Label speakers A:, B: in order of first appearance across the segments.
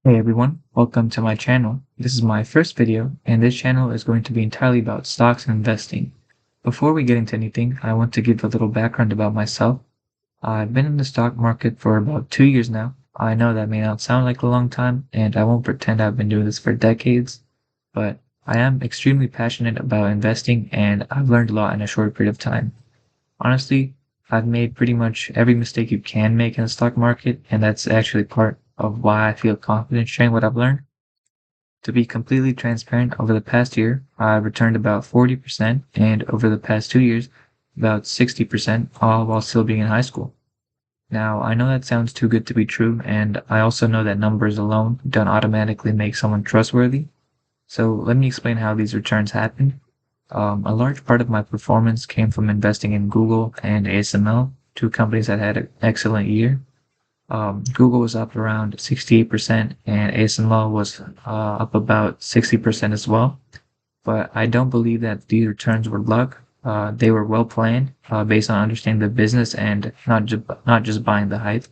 A: Hey everyone, welcome to my channel. This is my first video, and this channel is going to be entirely about stocks and investing. Before we get into anything, I want to give a little background about myself. I've been in the stock market for about 2 years now. I know that may not sound like a long time, and I won't pretend I've been doing this for decades, but I am extremely passionate about investing, and I've learned a lot in a short period of time. Honestly, I've made pretty much every mistake you can make in the stock market, and that's actually part of why I feel confident sharing what I've learned. To be completely transparent, over the past year, I've returned about 40%, and over the past 2 years, about 60%, all while still being in high school. Now, I know that sounds too good to be true, and I also know that numbers alone don't automatically make someone trustworthy. So let me explain how these returns happened. A large part of my performance came from investing in Google and ASML, two companies that had an excellent year. Google was up around 68% and ASML was up about 60% as well. But I don't believe that these returns were luck. They were well planned, based on understanding the business and not just buying the hype.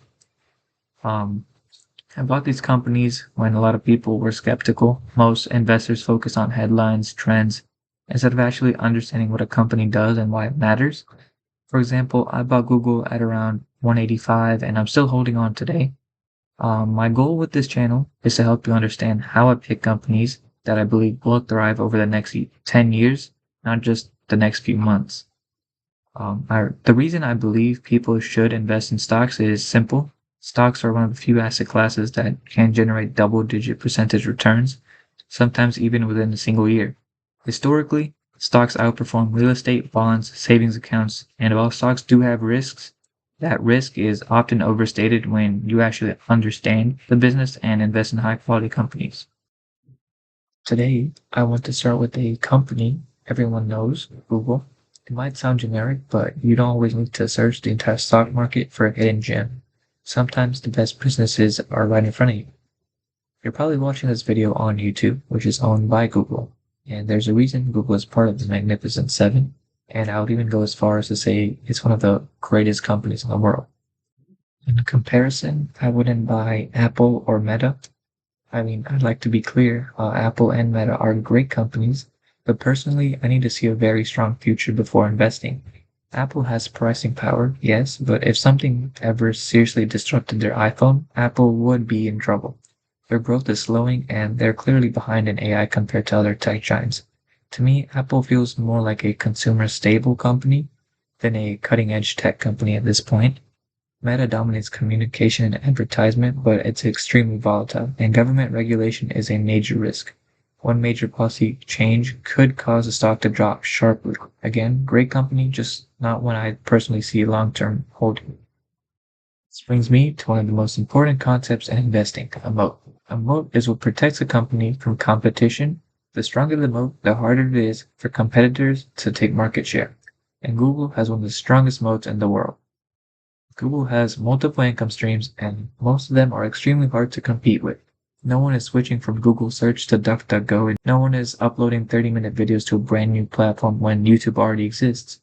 A: Um, I bought these companies when a lot of people were skeptical. Most investors focus on headlines, trends, instead of actually understanding what a company does and why it matters. For example, I bought Google at around 185 and I'm still holding on today. My goal with this channel is to help you understand how I pick companies that I believe will thrive over the next 10 years, not just the next few months. The reason I believe people should invest in stocks is simple. Stocks are one of the few asset classes that can generate double-digit percentage returns, sometimes even within a single year. Historically, stocks outperform real estate, bonds, savings accounts, and while stocks do have risks, that risk is often overstated when you actually understand the business and invest in high-quality companies. Today, I want to start with a company everyone knows, Google. It might sound generic, but you don't always need to search the entire stock market for a hidden gem. Sometimes the best businesses are right in front of you. You're probably watching this video on YouTube, which is owned by Google. And there's a reason Google is part of the Magnificent Seven, and I would even go as far as to say it's one of the greatest companies in the world. In comparison, I wouldn't buy Apple or Meta. I mean, I'd like to be clear, Apple and Meta are great companies, but personally, I need to see a very strong future before investing. Apple has pricing power, yes, but if something ever seriously disrupted their iPhone, Apple would be in trouble. Their growth is slowing and they're clearly behind in AI compared to other tech giants. To me, Apple feels more like a consumer stable company than a cutting edge tech company at this point. Meta dominates communication and advertisement, but it's extremely volatile, and government regulation is a major risk. One major policy change could cause the stock to drop sharply. Again, great company, just not one I personally see long-term holding. This brings me to one of the most important concepts in investing, a moat. A moat is what protects a company from competition. The stronger the moat, the harder it is for competitors to take market share. And Google has one of the strongest moats in the world. Google has multiple income streams, and most of them are extremely hard to compete with. No one is switching from Google search to DuckDuckGo, and no one is uploading 30-minute videos to a brand new platform when YouTube already exists.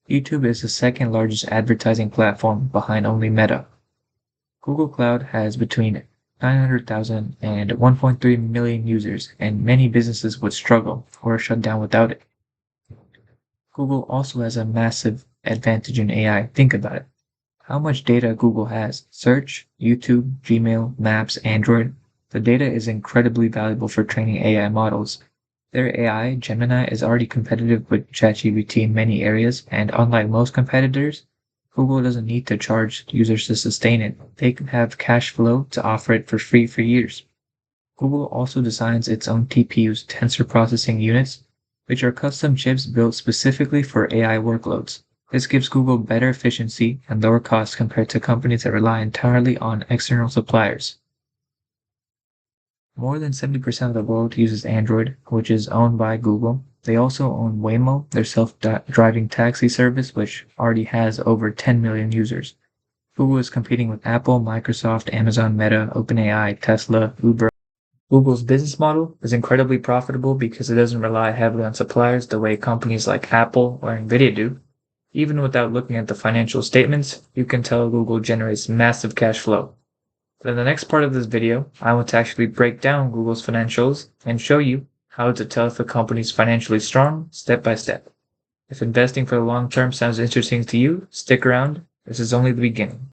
A: YouTube is the second largest advertising platform behind only Meta. Google Cloud has between 900,000 and 1.3 million users, and many businesses would struggle or shut down without it. Google also has a massive advantage in AI. Think about it. How much data Google has: search, YouTube, Gmail, Maps, Android. The data is incredibly valuable for training AI models. Their AI, Gemini, is already competitive with ChatGPT in many areas, and unlike most competitors, Google doesn't need to charge users to sustain it. They can have cash flow to offer it for free for years. Google also designs its own TPUs, tensor processing units, which are custom chips built specifically for AI workloads. This gives Google better efficiency and lower costs compared to companies that rely entirely on external suppliers. More than 70% of the world uses Android, which is owned by Google. They also own Waymo, their self-driving taxi service, which already has over 10 million users. Google is competing with Apple, Microsoft, Amazon, Meta, OpenAI, Tesla, Uber. Google's business model is incredibly profitable because it doesn't rely heavily on suppliers the way companies like Apple or Nvidia do. Even without looking at the financial statements, you can tell Google generates massive cash flow. But in the next part of this video, I want to actually break down Google's financials and show you how to tell if a company is financially strong step by step. If investing for the long term sounds interesting to you, stick around. This is only the beginning.